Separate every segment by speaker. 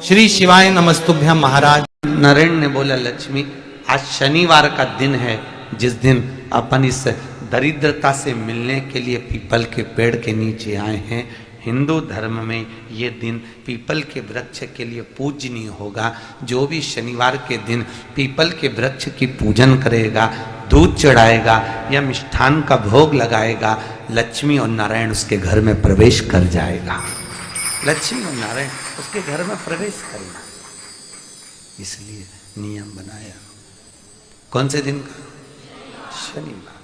Speaker 1: श्री शिवाय नमस्तुभ्यम। महाराज नरेंद्र ने बोला, लक्ष्मी आज शनिवार का दिन है, जिस दिन अपन इस दरिद्रता से मिलने के लिए पीपल के पेड़ के नीचे आए हैं। हिंदू धर्म में ये दिन पीपल के वृक्ष के लिए पूजनीय होगा। जो भी शनिवार के दिन पीपल के वृक्ष की पूजन करेगा, दूध चढ़ाएगा या मिष्ठान का भोग लगाएगा, लक्ष्मी और नारायण उसके घर में प्रवेश कर जाएगा। लक्ष्मी और नारायण उसके घर में प्रवेश करेगा, इसलिए नियम बनाया। कौन से दिन का? शनिवार।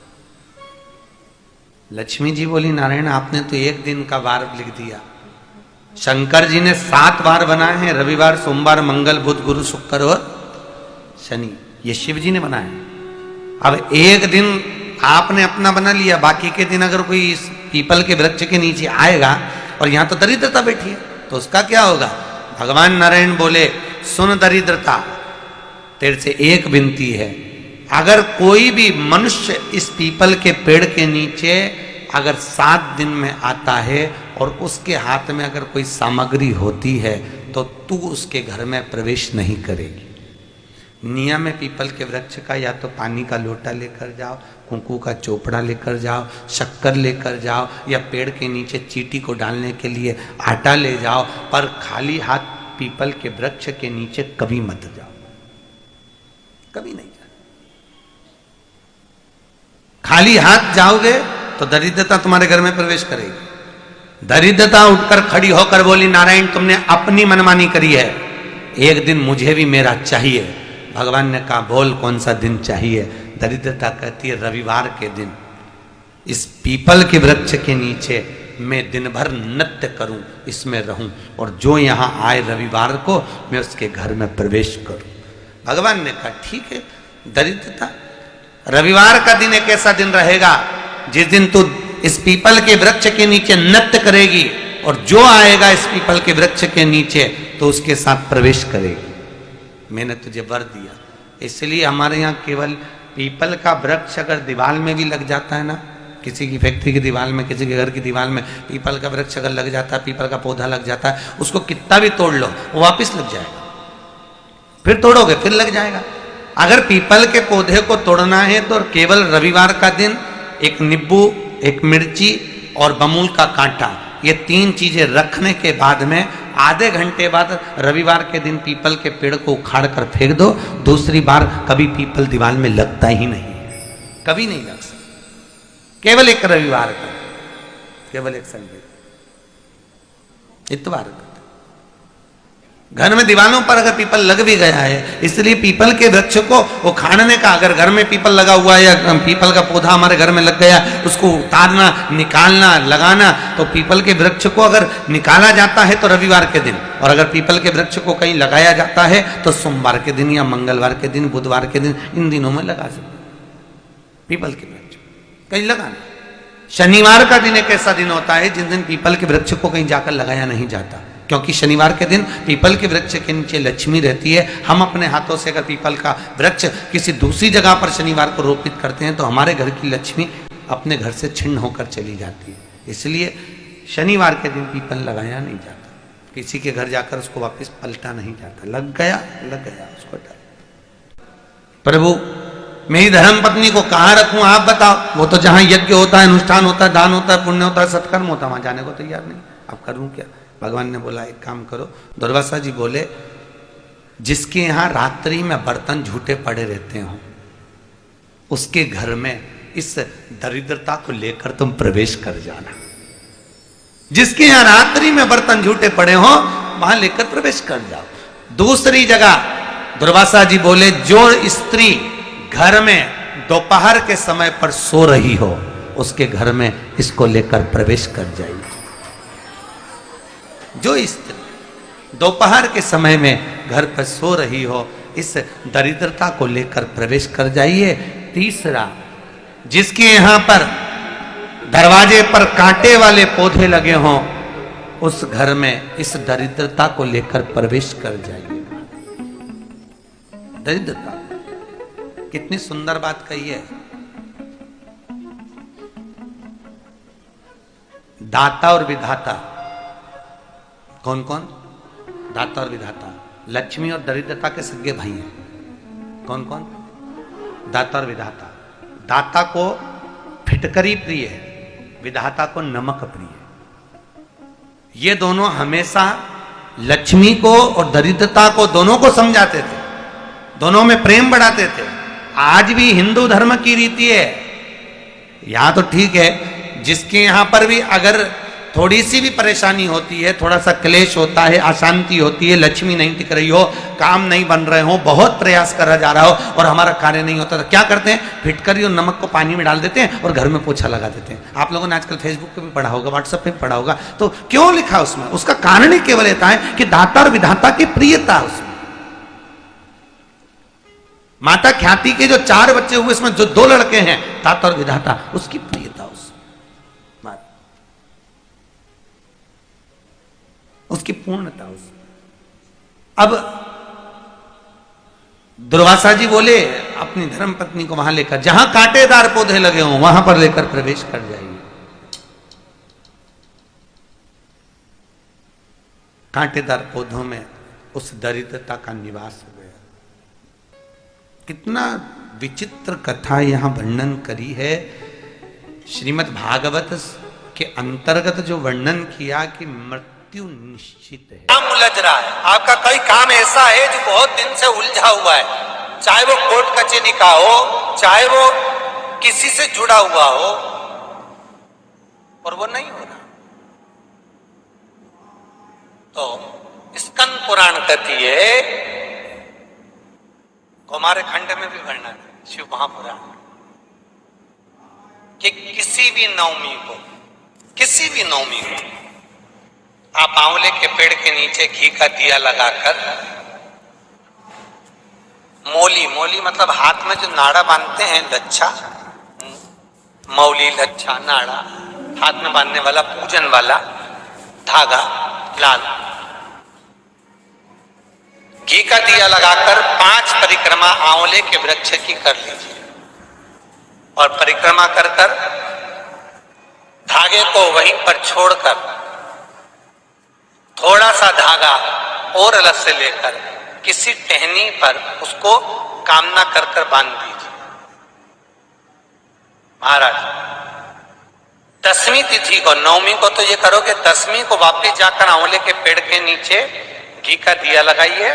Speaker 1: लक्ष्मी जी बोली, नारायण आपने तो एक दिन का वार लिख दिया। शंकर जी ने 7 वार बनाए हैं, रविवार, सोमवार, मंगल, बुध, गुरु, शुक्र और शनि। ये शिव जी ने बनाया। अब एक दिन आपने अपना बना लिया, बाकी के दिन अगर कोई इस पीपल के वृक्ष के नीचे आएगा और यहां तो दरिद्रता बैठी है, तो उसका क्या होगा? भगवान नारायण बोले, सुन दरिद्रता, तेरे से एक विनती है, अगर कोई भी मनुष्य इस पीपल के पेड़ के नीचे अगर 7 दिन में आता है और उसके हाथ में अगर कोई सामग्री होती है तो तू उसके घर में प्रवेश नहीं करेगी। नियम है पीपल के वृक्ष का, या तो पानी का लोटा लेकर जाओ, कुंकू का चोपड़ा लेकर जाओ, शक्कर लेकर जाओ, या पेड़ के नीचे चींटी को डालने के लिए आटा ले जाओ, पर खाली हाथ पीपल के वृक्ष के नीचे कभी मत जाओ, कभी नहीं। खाली हाथ जाओगे तो दरिद्रता तुम्हारे घर में प्रवेश करेगी। दरिद्रता उठकर खड़ी होकर बोली, नारायण तुमने अपनी मनमानी करी है, एक दिन मुझे भी मेरा चाहिए। भगवान ने कहा, बोल कौन सा दिन चाहिए? दरिद्रता कहती है, रविवार के दिन इस पीपल के वृक्ष के नीचे मैं दिन भर नृत्य करूं, इसमें रहूं, और जो यहां आए रविवार को मैं उसके घर में प्रवेश करूं। भगवान ने कहा, ठीक है। दरिद्रता, रविवार का दिन एक ऐसा दिन रहेगा जिस दिन तू इस पीपल के वृक्ष के नीचे नृत्य करेगी, और जो आएगा इस पीपल के वृक्ष के नीचे तो उसके साथ प्रवेश करेगी। मैंने तुझे वर दिया। इसलिए हमारे यहाँ केवल पीपल का वृक्ष अगर दीवार में भी लग जाता है ना, किसी की फैक्ट्री की दीवार में, किसी के घर की दीवार में पीपल का वृक्ष अगर लग जाता है, पीपल का पौधा लग जाता है, उसको कितना भी तोड़ लो वो वापिस लग जाएगा। फिर तोड़ोगे फिर लग जाएगा। अगर पीपल के पौधे को तोड़ना है तो केवल रविवार का दिन एक नींबू, एक मिर्ची और बमूल का कांटा, ये 3 चीजें रखने के बाद में आधे घंटे बाद रविवार के दिन पीपल के पेड़ को उखाड़ कर फेंक दो। दूसरी बार कभी पीपल दीवार में लगता ही नहीं, कभी नहीं लग सकता। केवल एक रविवार का, केवल एक संडे, इतवार का। घर में दीवानों पर अगर पीपल लग भी गया है, इसलिए पीपल के वृक्ष को उखाड़ने का, अगर घर में पीपल लगा हुआ है या पीपल का पौधा हमारे घर में लग गया, उसको उतारना, निकालना, लगाना, तो पीपल के वृक्ष को अगर निकाला जाता है तो रविवार के दिन, और अगर पीपल के वृक्ष को कहीं लगाया जाता है तो सोमवार के दिन या मंगलवार के दिन, बुधवार के दिन, इन दिनों में लगा सकते पीपल के वृक्ष कहीं लगाना। शनिवार का दिन एक ऐसा दिन होता है जिस दिन पीपल के वृक्ष को कहीं जाकर लगाया नहीं जाता, क्योंकि शनिवार के दिन पीपल के वृक्ष के नीचे लक्ष्मी रहती है। हम अपने हाथों से अगर पीपल का वृक्ष किसी दूसरी जगह पर शनिवार को रोपित करते हैं तो हमारे घर की लक्ष्मी अपने घर से छिन्न होकर चली जाती है। इसलिए शनिवार के दिन पीपल लगाया नहीं जाता, किसी के घर जाकर उसको वापस पलटा नहीं जाता। लग गया उसको डाल। प्रभु मेरी धर्म पत्नी को कहाँ रखूं आप बताओ? वो तो जहां यज्ञ होता है, अनुष्ठान होता है, दान होता है, पुण्य होता है, सत्कर्म होता है, वहां जाने को तैयार नहीं। अब करूं क्या? भगवान ने बोला, एक काम करो। दुर्वासा जी बोले, जिसके यहां रात्रि में बर्तन झूठे पड़े रहते हो उसके घर में इस दरिद्रता को लेकर तुम प्रवेश कर जाना। जिसके यहां रात्रि में बर्तन झूठे पड़े हो वहां लेकर प्रवेश कर जाओ। दूसरी जगह दुर्वासा जी बोले, जो स्त्री घर में दोपहर के समय पर सो रही हो उसके घर में इसको लेकर प्रवेश कर जाइए। जो स्त्री दोपहर के समय में घर पर सो रही हो, इस दरिद्रता को लेकर प्रवेश कर जाइए। तीसरा, जिसके यहां पर दरवाजे पर कांटे वाले पौधे लगे हों उस घर में इस दरिद्रता को लेकर प्रवेश कर जाइए। दरिद्रता, कितनी सुंदर बात कही है। दाता और विधाता, कौन कौन? दाता और विधाता। लक्ष्मी और दरिद्रता के सगे भाई हैं। कौन कौन? दाता और विधाता। दाता को फिटकरी प्रिय है, विधाता को नमक प्रिय है। ये दोनों हमेशा लक्ष्मी को और दरिद्रता को दोनों को समझाते थे, दोनों में प्रेम बढ़ाते थे। आज भी हिंदू धर्म की रीति है। यहां तो ठीक है, जिसके यहां पर भी अगर थोड़ी सी भी परेशानी होती है, थोड़ा सा क्लेश होता है, अशांति होती है, लक्ष्मी नहीं टिक रही हो, काम नहीं बन रहे हो, बहुत प्रयास करा जा रहा हो और हमारा कार्य नहीं होता, तो क्या करते हैं? फिटकरी और नमक को पानी में डाल देते हैं और घर में पोछा लगा देते हैं। आप लोगों ने आजकल फेसबुक पे भी पढ़ा होगा, व्हाट्सएप पे भी पढ़ा होगा। तो क्यों लिखा उसमें? उसका कारण ही केवल इतना है कि दाता और विधाता की प्रियता उसमें। माता ख्याति के जो 4 बच्चे हुए, इसमें जो 2 लड़के हैं, दाता और विधाता, उसकी प्रियता उसकी पूर्णता उस। अब दुर्वासा जी बोले अपनी धर्म पत्नी को वहां लेकर, जहां कांटेदार पौधे लगे हों वहां पर लेकर प्रवेश कर जाइए। कांटेदार पौधों में उस दरिद्रता का निवास हो गया। कितना विचित्र कथा यहां वर्णन करी है। श्रीमद् भागवत के अंतर्गत जो वर्णन किया कि मृत्यु निश्चित है। काम उलझ रहा है, आपका कोई काम ऐसा है जो बहुत दिन से उलझा हुआ है, चाहे वो कोर्ट कचहरी का हो, चाहे वो किसी से जुड़ा हुआ हो, और वो नहीं हो रहा। तो स्कंद पुराण कहती है, कुमार खंड में भी वर्णन है, शिव महापुराण, कि किसी भी नवमी को आप आंवले के पेड़ के नीचे घी का दिया लगाकर, मौली मतलब हाथ में जो नाड़ा बांधते हैं, लच्छा, मौली, लच्छा, नाड़ा, हाथ में बांधने वाला पूजन वाला धागा लाल, घी का दिया लगाकर 5 परिक्रमा आंवले के वृक्ष की कर लीजिए और परिक्रमा कर धागे को वहीं पर छोड़कर थोड़ा सा धागा और अलग से लेकर किसी टहनी पर उसको कामना कर बांध दीजिए। महाराज, 10वीं तिथि को, 9वीं को तो ये करोगे, 10वीं को वापस जाकर आंवले के पेड़ के नीचे घी का दिया लगाइए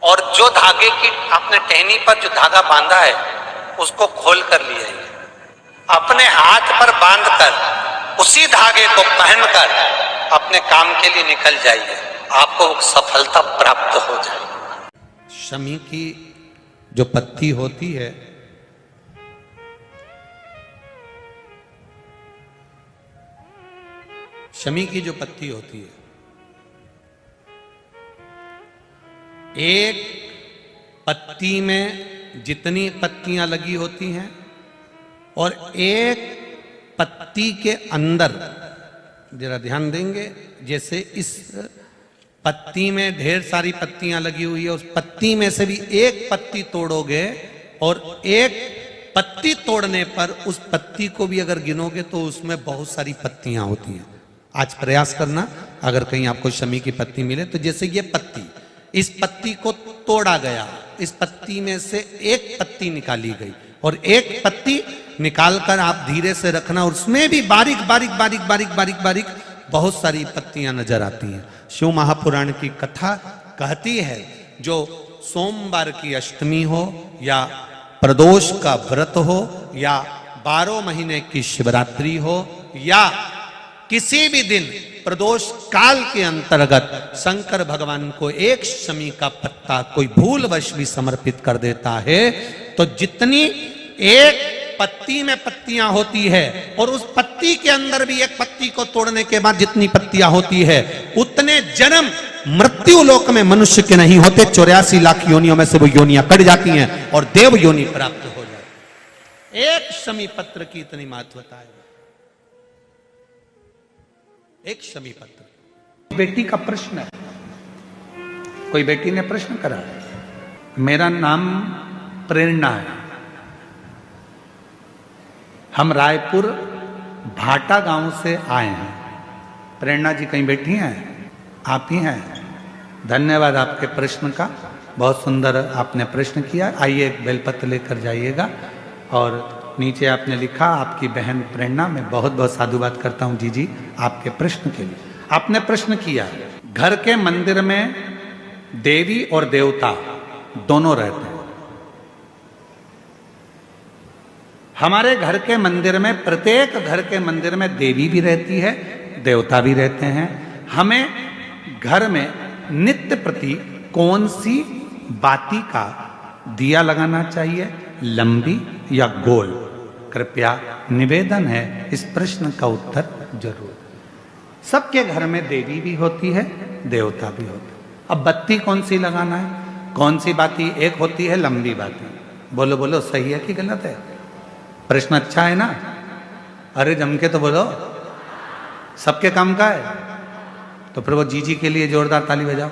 Speaker 1: और जो धागे की आपने टहनी पर जो धागा बांधा है उसको खोल कर ले आइए, अपने हाथ पर बांधकर उसी धागे को पहनकर अपने काम के लिए निकल जाइए, आपको सफलता प्राप्त हो जाएगी। शमी की जो पत्ती होती है, शमी की जो पत्ती होती है, एक पत्ती में जितनी पत्तियां लगी होती हैं और एक पत्ती के अंदर, जरा ध्यान देंगे, जैसे इस पत्ती में ढेर सारी पत्तियां लगी हुई है, उस पत्ती में से भी एक पत्ती तोड़ोगे और एक पत्ती तोड़ने पर उस पत्ती को भी अगर गिनोगे तो उसमें बहुत सारी पत्तियां होती हैं। आज प्रयास करना, अगर कहीं आपको शमी की पत्ती मिले तो जैसे ये पत्ती, इस पत्ती को तोड़ा गया, इस पत्ती में से एक पत्ती निकाली गई और एक पत्ती निकालकर आप धीरे से रखना, और उसमें भी बारीक बारीक बारीक बारीक बारीक बारीक बहुत सारी पत्तियां नजर आती हैं। शिव महापुराण की कथा कहती है, जो सोमवार की अष्टमी हो या प्रदोष का व्रत हो या 12 महीने की शिवरात्रि हो या किसी भी दिन प्रदोष काल के अंतर्गत शंकर भगवान को एक शमी का पत्ता कोई भूलवश भी समर्पित कर देता है, तो जितनी एक पत्ती में पत्तियां होती है और उस पत्ती के अंदर भी एक पत्ती को तोड़ने के बाद जितनी पत्तियां होती है, उतने जन्म मृत्यु लोक में मनुष्य के नहीं होते। 84 लाख योनियों में से वो योनियां कट जाती हैं और देव योनि प्राप्त हो जाती। एक शमी पत्र की इतनी महत्वता है, एक शमी पत्र। बेटी का प्रश्न है, कोई बेटी ने प्रश्न करा, मेरा नाम प्रेरणा है, हम रायपुर भाटा गांव से आए हैं। प्रेरणा जी कहीं बैठी हैं? आप ही हैं? धन्यवाद आपके प्रश्न का, बहुत सुंदर आपने प्रश्न किया। आइए एक बेलपत्र लेकर जाइएगा। और नीचे आपने लिखा, आपकी बहन प्रेरणा, मैं बहुत बहुत साधुवाद करता हूँ जी आपके प्रश्न के लिए। आपने प्रश्न किया, घर के मंदिर में देवी और देवता दोनों रहते हैं। हमारे घर के मंदिर में, प्रत्येक घर के मंदिर में देवी भी रहती है, देवता भी रहते हैं। हमें घर में नित्य प्रति कौन सी बाती का दिया लगाना चाहिए, लंबी या गोल? कृपया निवेदन है, इस प्रश्न का उत्तर जरूर। सबके घर में देवी भी होती है, देवता भी होता है। अब बत्ती कौन सी लगाना है, कौन सी बाती? एक होती है लंबी बाती। बोलो बोलो, सही है कि गलत है? प्रश्न अच्छा है ना? अरे जम के तो बोलो, सबके काम का है। तो फिर वो जी के लिए जोरदार ताली बजाओ।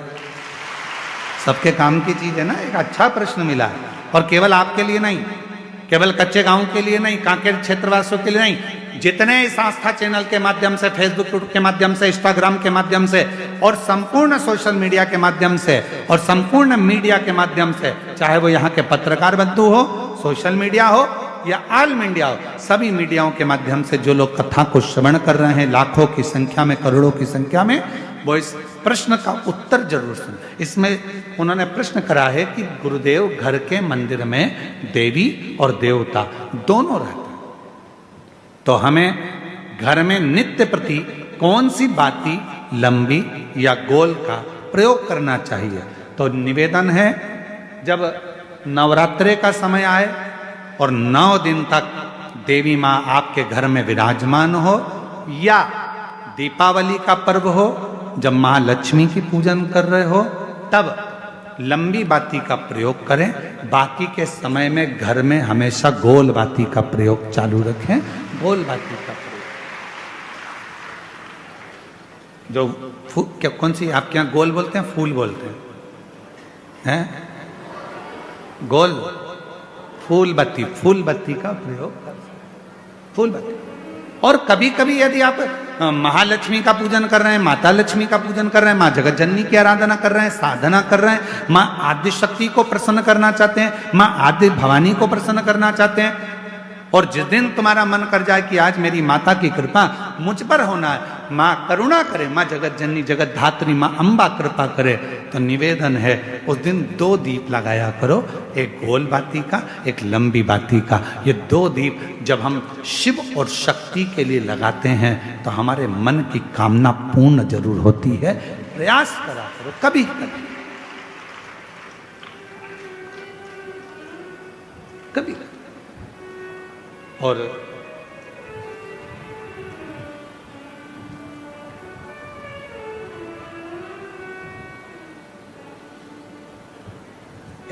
Speaker 1: सबके काम की चीज है ना, एक अच्छा प्रश्न मिला है। और केवल आपके लिए नहीं, केवल कच्चे गांव के लिए नहीं, कांकेर क्षेत्रवासियों के लिए नहीं, जितने इस आस्था चैनल के माध्यम से, फेसबुक के माध्यम से, इंस्टाग्राम के माध्यम से और संपूर्ण सोशल मीडिया के माध्यम से और संपूर्ण मीडिया के माध्यम से, चाहे वो यहाँ के पत्रकार बंधु हो, सोशल मीडिया हो या ऑल मीडिया हो, सभी मीडियाओं के माध्यम से जो लोग कथा को श्रवण कर रहे हैं, लाखों की संख्या में, करोड़ों की संख्या में, वो इस प्रश्न का उत्तर जरूर सुन। इसमें उन्होंने प्रश्न करा है कि गुरुदेव, घर के मंदिर में देवी और देवता दोनों रहते हैं, तो हमें घर में नित्य प्रति कौन सी बाती, लंबी या गोल का प्रयोग करना चाहिए? तो निवेदन है, जब नवरात्रे का समय आए और 9 दिन तक देवी माँ आपके घर में विराजमान हो, या दीपावली का पर्व हो, जब महालक्ष्मी की पूजन कर रहे हो, तब लंबी बाती का प्रयोग करें। बाकी के समय में घर में हमेशा गोल बाती का प्रयोग चालू रखें। गोल बाती का प्रयोग जो क्या, कौन सी आपके यहाँ गोल बोलते हैं, फूल बोलते हैं? गोल फूल बत्ती का प्रयोग कर, फूल बत्ती। और कभी कभी यदि आप महालक्ष्मी का पूजन कर रहे हैं, माता लक्ष्मी का पूजन कर रहे हैं, माँ जगत जननी की आराधना कर रहे हैं, साधना कर रहे हैं, माँ आदि शक्ति को प्रसन्न करना चाहते हैं, माँ आदि भवानी को प्रसन्न करना चाहते हैं, और जिस दिन तुम्हारा मन कर जाए कि आज मेरी माता की कृपा मुझ पर होना है, माँ करुणा करे, माँ जगत जननी जगत धात्री माँ अम्बा कृपा करे, तो निवेदन है उस दिन 2 दीप लगाया करो, एक गोल बाती का, एक लंबी बाती का। ये 2 दीप जब हम शिव और शक्ति के लिए लगाते हैं तो हमारे मन की कामना पूर्ण जरूर होती है। प्रयास करा करो, कभी कभी। और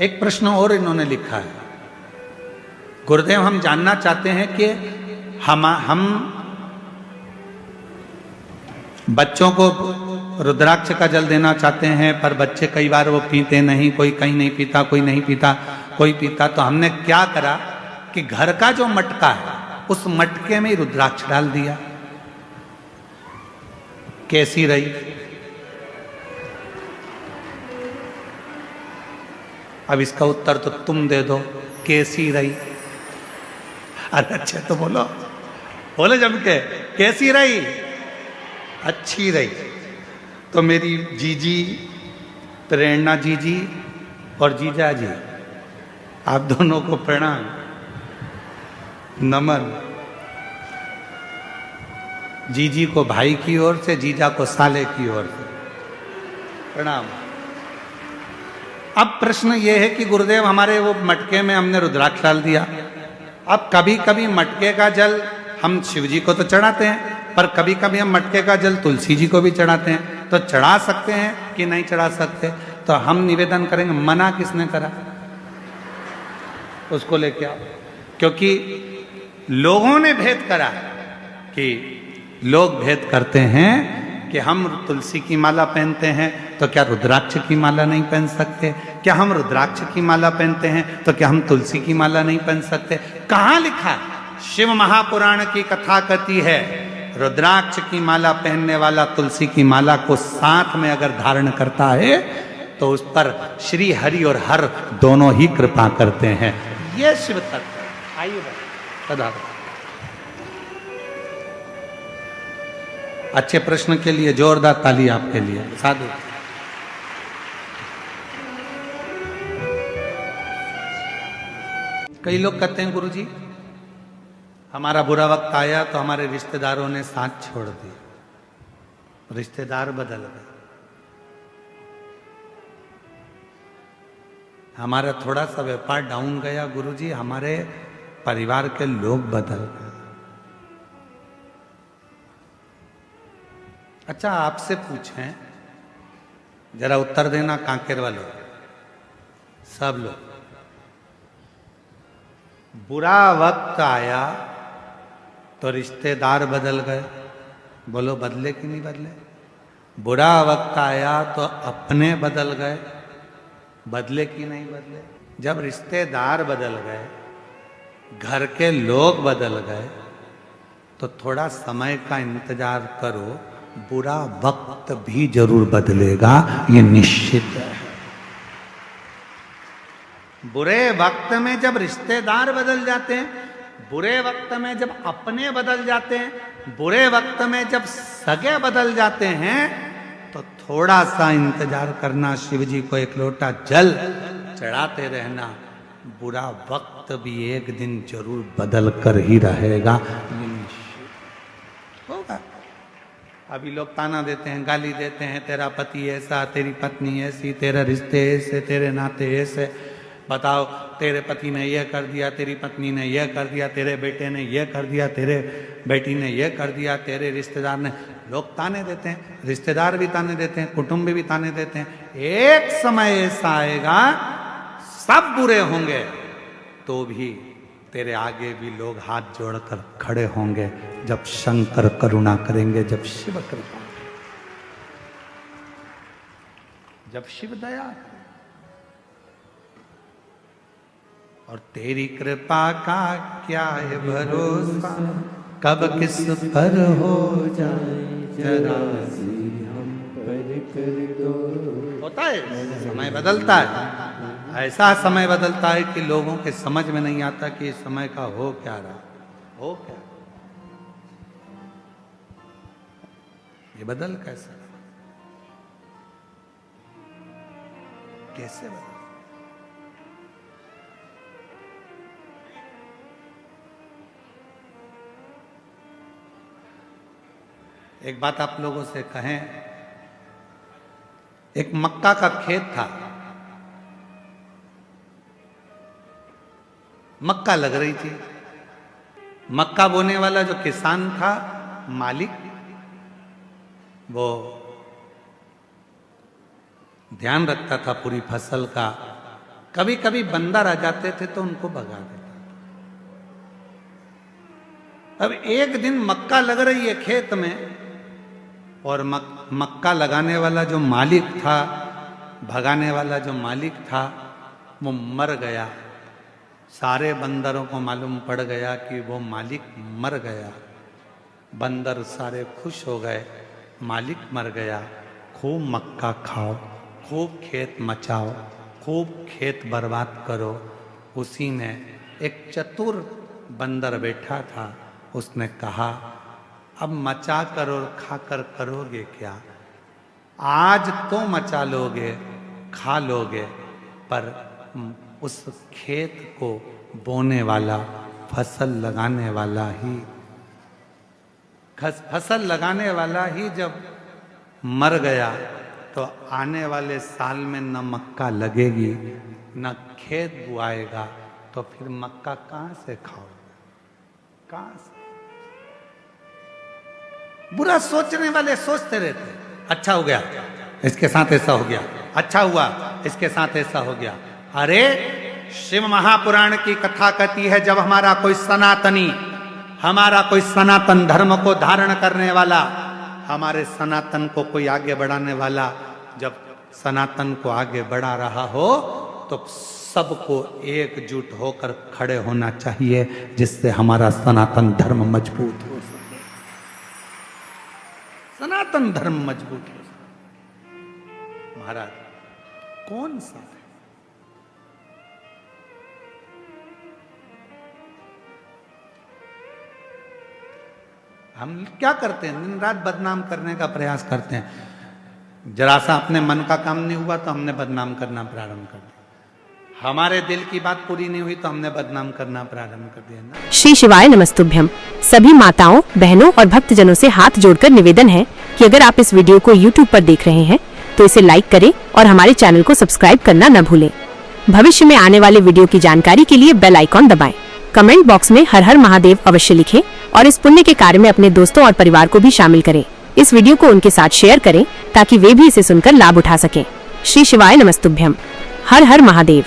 Speaker 1: एक प्रश्न और इन्होंने लिखा है, गुरुदेव हम जानना चाहते हैं कि हम बच्चों को रुद्राक्ष का जल देना चाहते हैं, पर बच्चे कई बार वो पीते नहीं, कोई कहीं नहीं पीता, कोई नहीं पीता, कोई पीता, तो हमने क्या करा कि घर का जो मटका है उस मटके में रुद्राक्ष डाल दिया। कैसी रही? अब इसका उत्तर तो तुम दे दो, कैसी रही? अरे अच्छे तो बोलो, बोलो जम के, कैसी रही? अच्छी रही। तो मेरी जीजी प्रेरणा जीजी और जीजा जी, आप दोनों को प्रणाम, नमन। जीजी को भाई की ओर से, जीजा को साले की ओर से प्रणाम। अब प्रश्न ये है कि गुरुदेव हमारे वो मटके में हमने रुद्राक्ष डाल दिया। अब कभी कभी मटके का जल हम शिव जी को तो चढ़ाते हैं, पर कभी कभी हम मटके का जल तुलसी जी को भी चढ़ाते हैं, तो चढ़ा सकते हैं कि नहीं चढ़ा सकते? तो हम निवेदन करेंगे, मना किसने करा? उसको लेके आओ। क्योंकि लोगों ने भेद करा कि लोग भेद करते हैं कि हम तुलसी की माला पहनते हैं तो क्या रुद्राक्ष की माला नहीं पहन सकते? क्या हम रुद्राक्ष की माला पहनते हैं तो क्या हम तुलसी की माला नहीं पहन सकते? कहाँ लिखा? शिव महापुराण की कथा कहती है, रुद्राक्ष की माला पहनने वाला तुलसी की माला को साथ में अगर धारण करता है तो उस पर श्री हरि और हर दोनों ही कृपा करते हैं। ये शिव तत्व है। आइए सदा अच्छे प्रश्न के लिए जोरदार ताली आपके लिए। साधु कई लोग कहते हैं गुरुजी हमारा बुरा वक्त आया तो हमारे रिश्तेदारों ने साथ छोड़ दिया, रिश्तेदार बदल गए, हमारा थोड़ा सा व्यापार डाउन गया गुरुजी, हमारे परिवार के लोग बदल गए। अच्छा आपसे पूछें, जरा उत्तर देना कांकेर वालों, सब लोग, बुरा वक्त आया तो रिश्तेदार बदल गए, बोलो बदले कि नहीं बदले? बुरा वक्त आया तो अपने बदल गए, बदले कि नहीं बदले? जब रिश्तेदार बदल गए, घर के लोग बदल गए, तो थोड़ा समय का इंतजार करो, बुरा वक्त भी जरूर बदलेगा, ये निश्चित है। बुरे वक्त में जब रिश्तेदार बदल जाते हैं, बुरे वक्त में जब अपने बदल जाते हैं, बुरे वक्त में जब सगे बदल जाते हैं, तो थोड़ा सा इंतजार करना, शिव जी को एक लोटा जल चढ़ाते रहना, बुरा वक्त भी एक दिन जरूर बदल कर ही रहेगा, ये निश्चित होगा। अभी लोग ताना देते हैं, गाली देते हैं, तेरा पति ऐसा, तेरी पत्नी ऐसी, तेरा रिश्ते ऐसे, तेरे नाते ऐसे, बताओ तेरे पति ने यह कर दिया, तेरी पत्नी ने यह कर दिया, तेरे बेटे ने यह कर दिया, तेरे बेटी ने यह कर दिया, तेरे रिश्तेदार ने, लोग ताने देते हैं, रिश्तेदार भी ताने देते हैं, कुटुंब भी ताने देते हैं। एक समय ऐसा आएगा सब बुरे होंगे तो भी तेरे आगे भी लोग हाथ जोड़कर खड़े होंगे, जब शंकर करुणा करेंगे, जब शिव कृपा, जब शिव दया, और तेरी कृपा का क्या है भरोसा, कब किस पर हो जाए जरा सी हम पर कर दो। होता है, समय बदलता है, ऐसा समय बदलता है कि लोगों के समझ में नहीं आता कि इस समय का हो क्या रहा, हो क्या, ये बदल कैसे, कैसे बदल? एक बात आप लोगों से कहें, एक मक्का का खेत था, मक्का लग रही थी, मक्का बोने वाला जो किसान था, मालिक, वो ध्यान रखता था पूरी फसल का, कभी कभी बंदर आ जाते थे तो उनको भगा देता। अब एक दिन मक्का लग रही है खेत में, और मक्का लगाने वाला जो मालिक था, भगाने वाला जो मालिक था, वो मर गया। सारे बंदरों को मालूम पड़ गया कि वो मालिक मर गया। बंदर सारे खुश हो गए, मालिक मर गया, खूब मक्का खाओ, खूब खेत मचाओ, खूब खेत बर्बाद करो। उसी में एक चतुर बंदर बैठा था, उसने कहा अब मचा कर और खाकर करोगे क्या? आज तो मचा लोगे, खा लोगे, पर उस खेत को बोने वाला, फसल लगाने वाला ही, फसल लगाने वाला ही जब मर गया तो आने वाले साल में न मक्का लगेगी न खेत बुआएगा, तो फिर मक्का कहाँ से खाओगे, कहाँ से? बुरा सोचने वाले सोचते रहते, अच्छा हो गया इसके साथ ऐसा हो गया, अच्छा हुआ इसके साथ ऐसा हो गया। अरे शिव महापुराण की कथा कहती है, जब हमारा कोई सनातनी, हमारा कोई सनातन धर्म को धारण करने वाला, हमारे सनातन को कोई आगे बढ़ाने वाला, जब सनातन को आगे बढ़ा रहा हो तो सबको एकजुट होकर खड़े होना चाहिए, जिससे हमारा सनातन धर्म मजबूत हो सके, सनातन धर्म मजबूत हो सके। महाराज कौन सा है? हम क्या करते हैं? दिन रात बदनाम करने का प्रयास करते हैं। जरा सा अपने मन का काम नहीं हुआ तो हमने बदनाम करना प्रारंभ कर दिया। हमारे दिल की बात पूरी नहीं हुई तो हमने बदनाम करना प्रारंभ कर दिया ना।
Speaker 2: श्री शिवाय नमस्तुभ्यम। सभी माताओं, बहनों और भक्तजनों से हाथ जोड़कर निवेदन है कि अगर आप इस वीडियो को YouTube पर देख रहे हैं तो इसे लाइक करें और हमारे चैनल को सब्सक्राइब करना न भूलें। भविष्य में आने वाले वीडियो की जानकारी के लिए बेल आइकॉन दबाएं। कमेंट बॉक्स में हर हर महादेव अवश्य लिखें और इस पुण्य के कार्य में अपने दोस्तों और परिवार को भी शामिल करें। इस वीडियो को उनके साथ शेयर करें ताकि वे भी इसे सुनकर लाभ उठा सकें। श्री शिवाय नमस्तुभ्यम। हर हर महादेव।